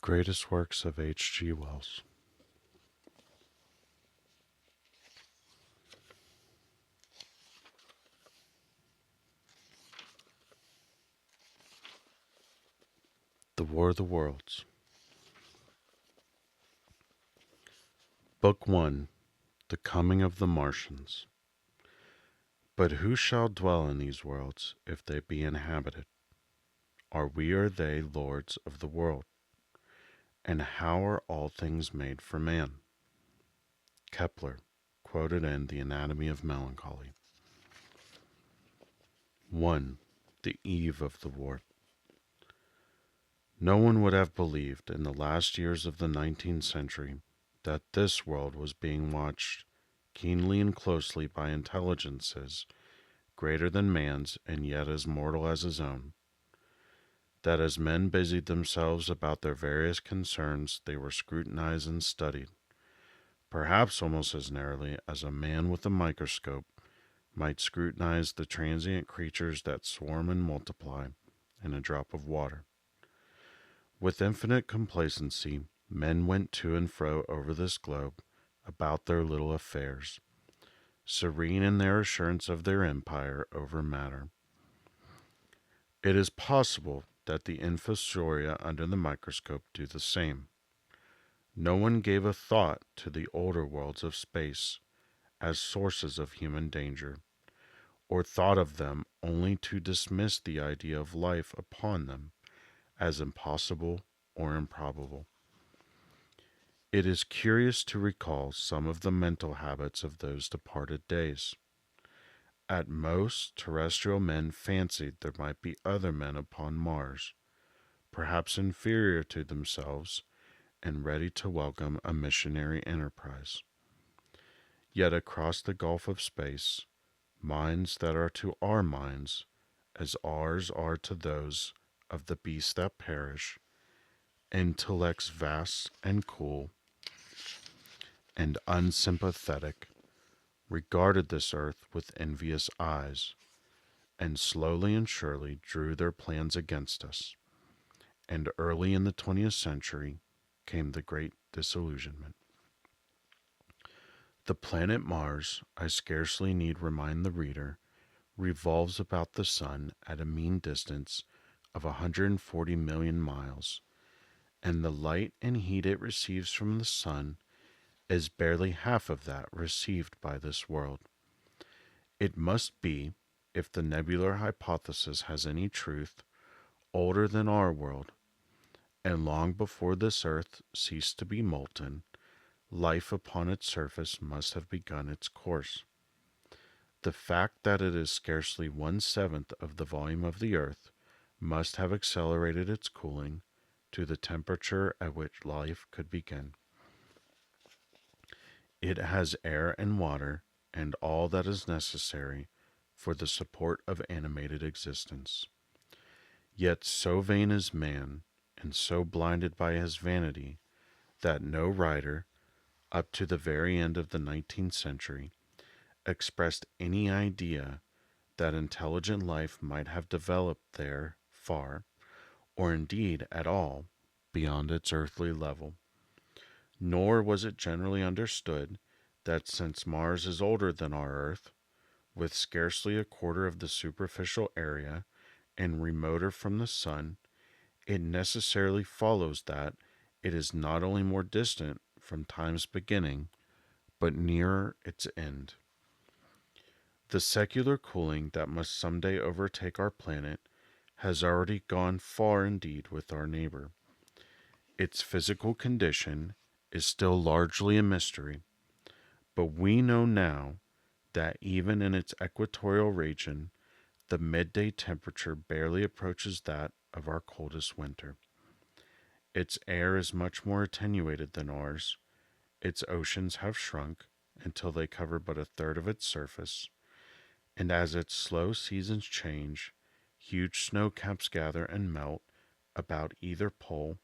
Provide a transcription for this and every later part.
Greatest works of H.G. Wells. The War of the Worlds. Book 1. The Coming of the Martians. But who shall dwell in these worlds, if they be inhabited? Are we or they lords of the world? And how are all things made for man? Kepler, quoted in The Anatomy of Melancholy. 1. The eve of the war. No one would have believed in the last years of the 19th century that this world was being watched keenly and closely by intelligences greater than man's and yet as mortal as his own. That as men busied themselves about their various concerns, they were scrutinized and studied, perhaps almost as narrowly as a man with a microscope might scrutinize the transient creatures that swarm and multiply in a drop of water. With infinite complacency, men went to and fro over this globe about their little affairs, serene in their assurance of their empire over matter. It is possible that the infusoria under the microscope do the same. No one gave a thought to the older worlds of space as sources of human danger, or thought of them only to dismiss the idea of life upon them as impossible or improbable. It is curious to recall some of the mental habits of those departed days. At most, terrestrial men fancied there might be other men upon Mars, perhaps inferior to themselves and ready to welcome a missionary enterprise. Yet across the gulf of space, minds that are to our minds as ours are to those of the beasts that perish, intellects vast and cool and unsympathetic, regarded this earth with envious eyes, and slowly and surely drew their plans against us. And early in the 20th century came the great disillusionment. The planet Mars, I scarcely need remind the reader, revolves about the Sun at a mean distance of 140 million miles, and the light and heat it receives from the Sun is barely half of that received by this world. It must be, if the nebular hypothesis has any truth, older than our world, and long before this earth ceased to be molten, life upon its surface must have begun its course. The fact that it is scarcely 1/7 of the volume of the earth must have accelerated its cooling to the temperature at which life could begin. It has air and water and all that is necessary for the support of animated existence. Yet so vain is man, and so blinded by his vanity, that no writer, up to the very end of the 19th century, expressed any idea that intelligent life might have developed there far, or indeed at all, beyond its earthly level. Nor was it generally understood that since Mars is older than our Earth, with scarcely a quarter of the superficial area, and remoter from the Sun, it necessarily follows that it is not only more distant from time's beginning, but nearer its end. The secular cooling that must someday overtake our planet has already gone far indeed with our neighbor. Its physical condition is still largely a mystery, but we know now that even in its equatorial region, the midday temperature barely approaches that of our coldest winter. Its air is much more attenuated than ours. Its oceans have shrunk until they cover but a third of its surface, and as its slow seasons change, huge snow caps gather and melt about either pole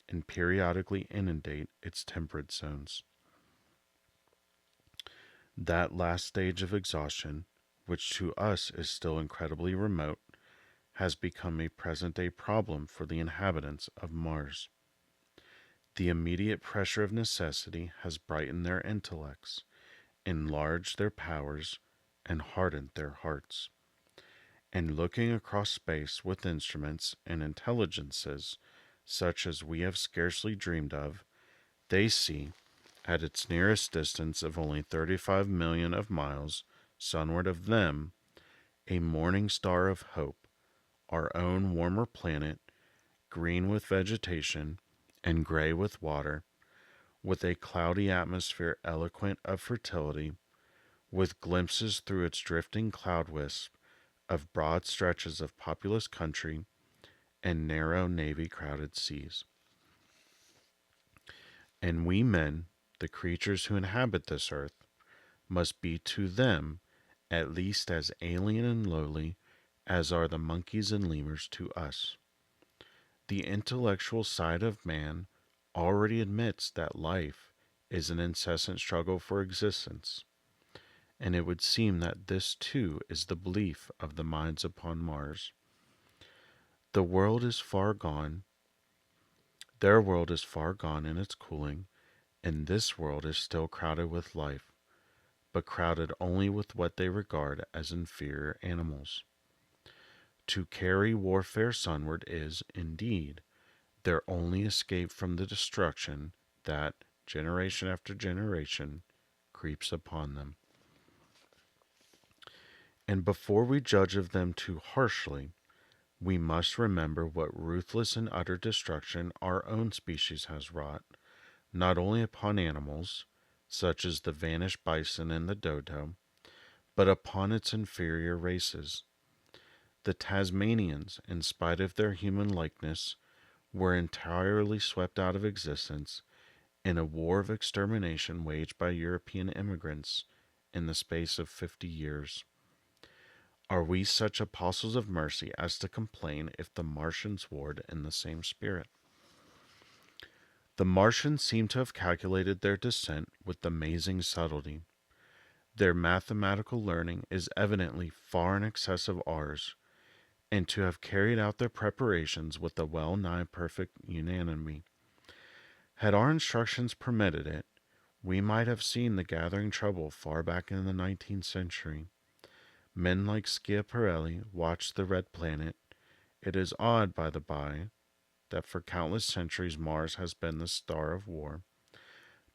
and periodically inundate its temperate zones. That last stage of exhaustion, which to us is still incredibly remote, has become a present-day problem for the inhabitants of Mars. The immediate pressure of necessity has brightened their intellects, enlarged their powers, and hardened their hearts. And looking across space with instruments and intelligences such as we have scarcely dreamed of, they see, at its nearest distance of only 35 million of miles sunward of them, a morning star of hope, our own warmer planet, green with vegetation and gray with water, with a cloudy atmosphere eloquent of fertility, with glimpses through its drifting cloud wisp of broad stretches of populous country and narrow navy crowded seas. And we men, the creatures who inhabit this earth, must be to them at least as alien and lowly as are the monkeys and lemurs to us. The intellectual side of man already admits that life is an incessant struggle for existence, and it would seem that this too is the belief of the minds upon Mars. The world is far gone, their world is far gone in its cooling, and this world is still crowded with life, but crowded only with what they regard as inferior animals. To carry warfare sunward is, indeed, their only escape from the destruction that, generation after generation, creeps upon them. And before we judge of them too harshly, we must remember what ruthless and utter destruction our own species has wrought, not only upon animals, such as the vanished bison and the dodo, but upon its inferior races. The Tasmanians, in spite of their human likeness, were entirely swept out of existence in a war of extermination waged by European immigrants in the space of 50 years. Are we such apostles of mercy as to complain if the Martians warred in the same spirit? The Martians seem to have calculated their descent with amazing subtlety. Their mathematical learning is evidently far in excess of ours, and to have carried out their preparations with a well-nigh perfect unanimity. Had our instructions permitted it, we might have seen the gathering trouble far back in the 19th century. Men like Schiaparelli watched the red planet. It is odd, by the by, that for countless centuries Mars has been the star of war,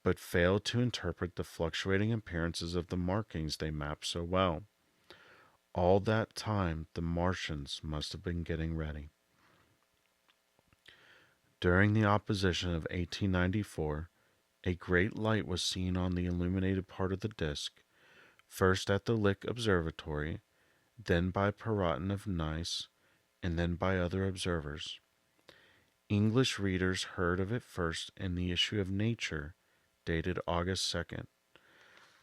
but failed to interpret the fluctuating appearances of the markings they map so well. All that time the Martians must have been getting ready. During the opposition of 1894, a great light was seen on the illuminated part of the disk, first at the Lick Observatory, then by Perrotin of Nice, and then by other observers. English readers heard of it first in the issue of Nature, dated August 2nd.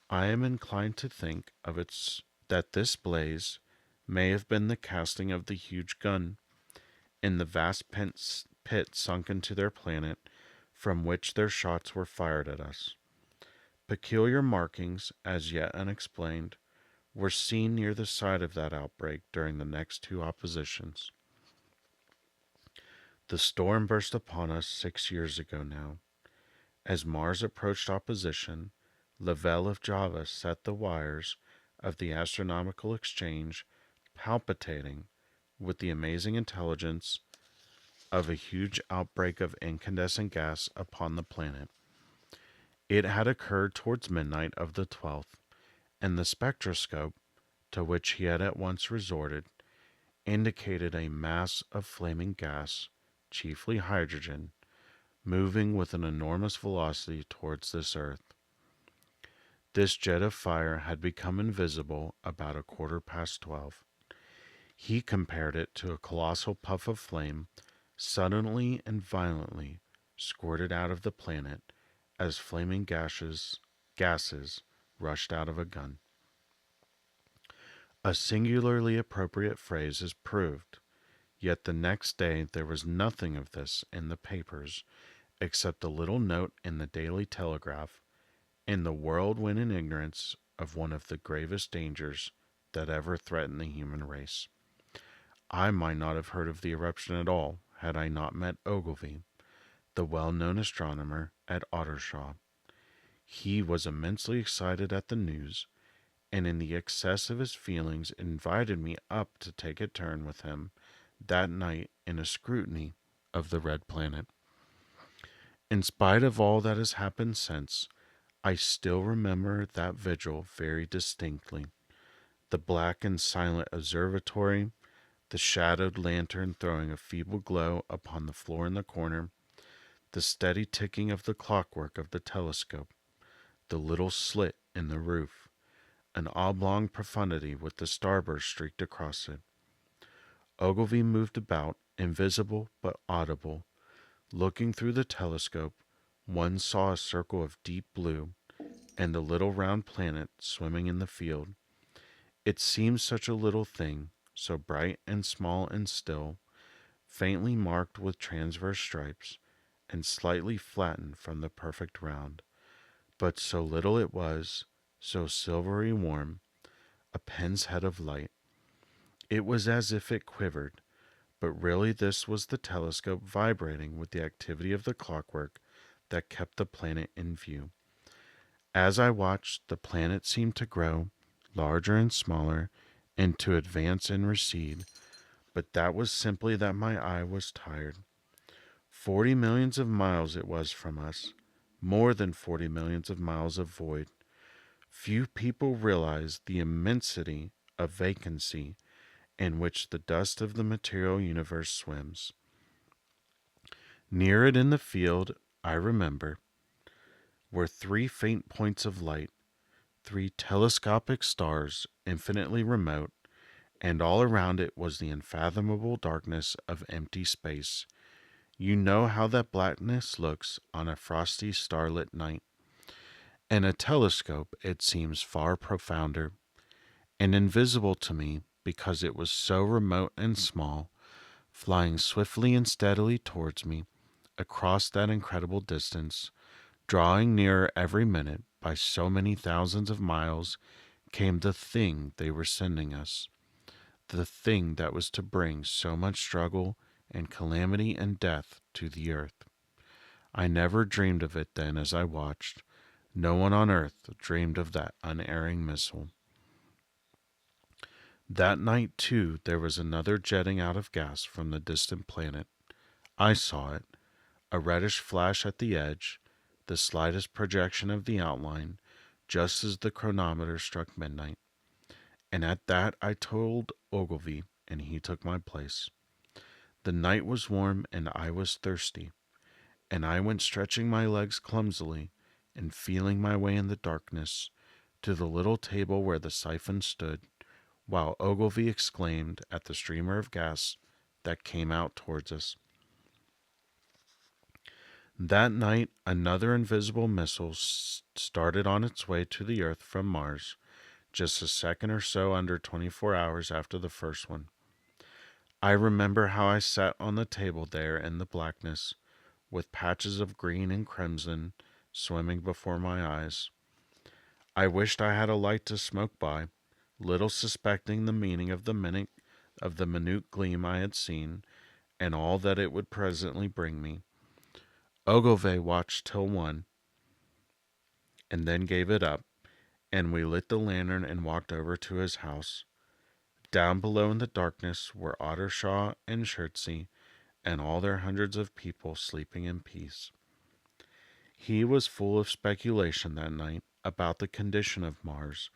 I am inclined to think that this blaze may have been the casting of the huge gun in the vast pit sunk into their planet from which their shots were fired at us. Peculiar markings, as yet unexplained, were seen near the site of that outbreak during the next two oppositions. The storm burst upon us 6 years ago now. As Mars approached opposition, Lavelle of Java set the wires of the astronomical exchange palpitating with the amazing intelligence of a huge outbreak of incandescent gas upon the planet. It had occurred towards midnight of the 12th, and the spectroscope, to which he had at once resorted, indicated a mass of flaming gas, chiefly hydrogen, moving with an enormous velocity towards this earth. This jet of fire had become invisible about 12:15. He compared it to a colossal puff of flame suddenly and violently squirted out of the planet as flaming gases rushed out of a gun. A singularly appropriate phrase is proved, yet the next day there was nothing of this in the papers except a little note in the Daily Telegraph, "In the world when in ignorance of one of the gravest dangers that ever threatened the human race." I might not have heard of the eruption at all had I not met Ogilvy, the well-known astronomer at Ottershaw. He was immensely excited at the news, and in the excess of his feelings invited me up to take a turn with him that night in a scrutiny of the red planet. In spite of all that has happened since, I still remember that vigil very distinctly. The black and silent observatory, the shadowed lantern throwing a feeble glow upon the floor in the corner, the steady ticking of the clockwork of the telescope, the little slit in the roof, an oblong profundity with the starburst streaked across it. Ogilvy moved about, invisible but audible. Looking through the telescope, one saw a circle of deep blue and the little round planet swimming in the field. It seemed such a little thing, so bright and small and still, faintly marked with transverse stripes, and slightly flattened from the perfect round. But so little it was, so silvery warm, a pin's head of light. It was as if it quivered, but really this was the telescope vibrating with the activity of the clockwork that kept the planet in view. As I watched, the planet seemed to grow larger and smaller, and to advance and recede, but that was simply that my eye was tired. 40 millions of miles it was from us, more than 40 millions of miles of void. Few people realize the immensity of vacancy in which the dust of the material universe swims. Near it in the field, I remember, were three faint points of light, three telescopic stars infinitely remote, and all around it was the unfathomable darkness of empty space. You know how that blackness looks on a frosty starlit night. In a telescope it seems far profounder, and invisible to me because it was so remote and small, flying swiftly and steadily towards me across that incredible distance, drawing nearer every minute by so many thousands of miles, came the thing they were sending us, the thing that was to bring so much struggle and calamity and death to the earth. I never dreamed of it then as I watched. No one on earth dreamed of that unerring missile. That night, too, there was another jetting out of gas from the distant planet. I saw it, a reddish flash at the edge, the slightest projection of the outline, just as the chronometer struck midnight. And at that I told Ogilvy, and he took my place. The night was warm, and I was thirsty, and I went stretching my legs clumsily and feeling my way in the darkness to the little table where the siphon stood, while Ogilvy exclaimed at the streamer of gas that came out towards us. That night, another invisible missile started on its way to the Earth from Mars, just a second or so under 24 hours after the first one. I remember how I sat on the table there in the blackness, with patches of green and crimson swimming before my eyes. I wished I had a light to smoke by, little suspecting the meaning of the minute gleam I had seen, and all that it would presently bring me. Ogilvy watched till 1, and then gave it up, and we lit the lantern and walked over to his house. Down below in the darkness were Ottershaw and Chertsey, and all their hundreds of people sleeping in peace. He was full of speculation that night about the condition of Mars,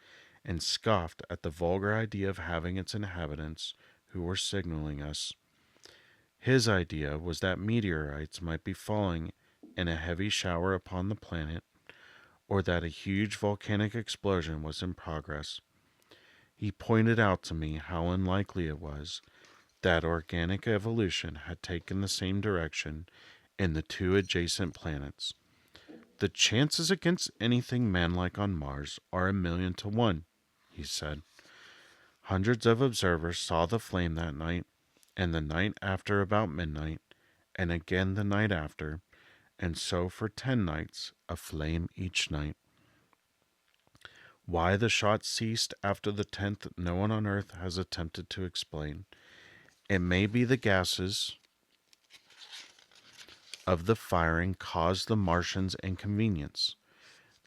and scoffed at the vulgar idea of having its inhabitants who were signaling us. His idea was that meteorites might be falling in a heavy shower upon the planet, or that a huge volcanic explosion was in progress. He pointed out to me how unlikely it was that organic evolution had taken the same direction in the two adjacent planets. The chances against anything manlike on Mars are 1,000,000 to 1, he said. Hundreds of observers saw the flame that night, and the night after about midnight, and again the night after, and so for 10 nights, a flame each night. Why the shot ceased after the 10th, no one on Earth has attempted to explain. It may be the gases of the firing caused the Martians inconvenience.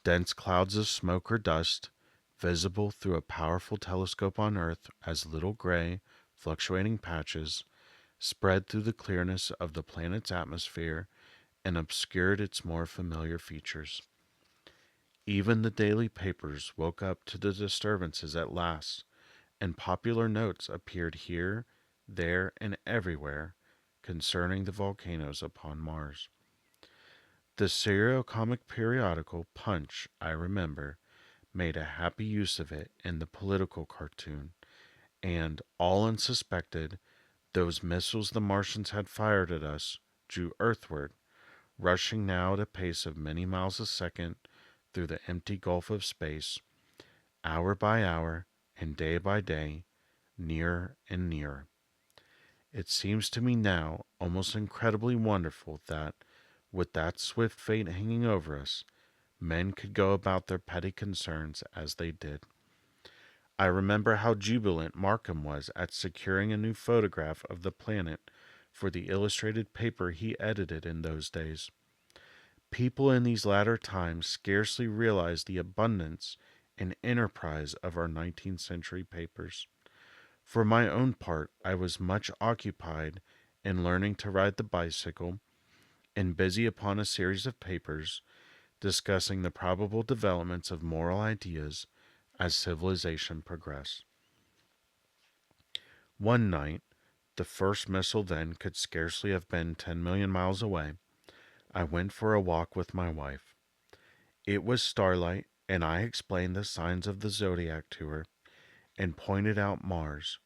Dense clouds of smoke or dust, visible through a powerful telescope on Earth as little gray, fluctuating patches, spread through the clearness of the planet's atmosphere and obscured its more familiar features. Even the daily papers woke up to the disturbances at last, and popular notes appeared here, there, and everywhere concerning the volcanoes upon Mars. The serio-comic periodical Punch, I remember, made a happy use of it in the political cartoon, and, all unsuspected, those missiles the Martians had fired at us drew earthward, rushing now at a pace of many miles a second through the empty gulf of space, hour by hour and day by day, nearer and nearer. It seems to me now almost incredibly wonderful that, with that swift fate hanging over us, men could go about their petty concerns as they did. I remember how jubilant Markham was at securing a new photograph of the planet for the illustrated paper he edited in those days. People in these latter times scarcely realize the abundance and enterprise of our 19th century papers. For my own part, I was much occupied in learning to ride the bicycle and busy upon a series of papers discussing the probable developments of moral ideas as civilization progressed. One night, the first missile then could scarcely have been 10 million miles away, I went for a walk with my wife. It was starlight, and I explained the signs of the zodiac to her and pointed out Mars,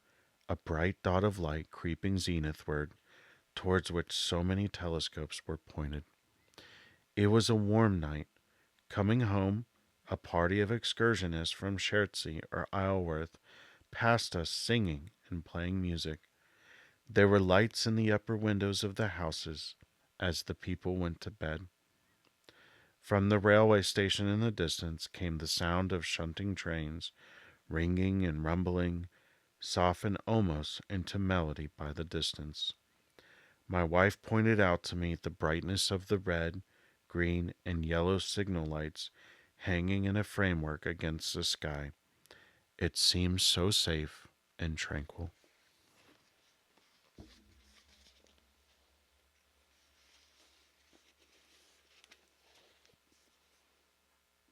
a bright dot of light creeping zenithward, towards which so many telescopes were pointed. It was a warm night. Coming home, a party of excursionists from Chertsey or Isleworth passed us singing and playing music. There were lights in the upper windows of the houses as the people went to bed. From the railway station in the distance came the sound of shunting trains, ringing and rumbling, softened almost into melody by the distance. My wife pointed out to me the brightness of the red, green, and yellow signal lights hanging in a framework against the sky. It seemed so safe and tranquil.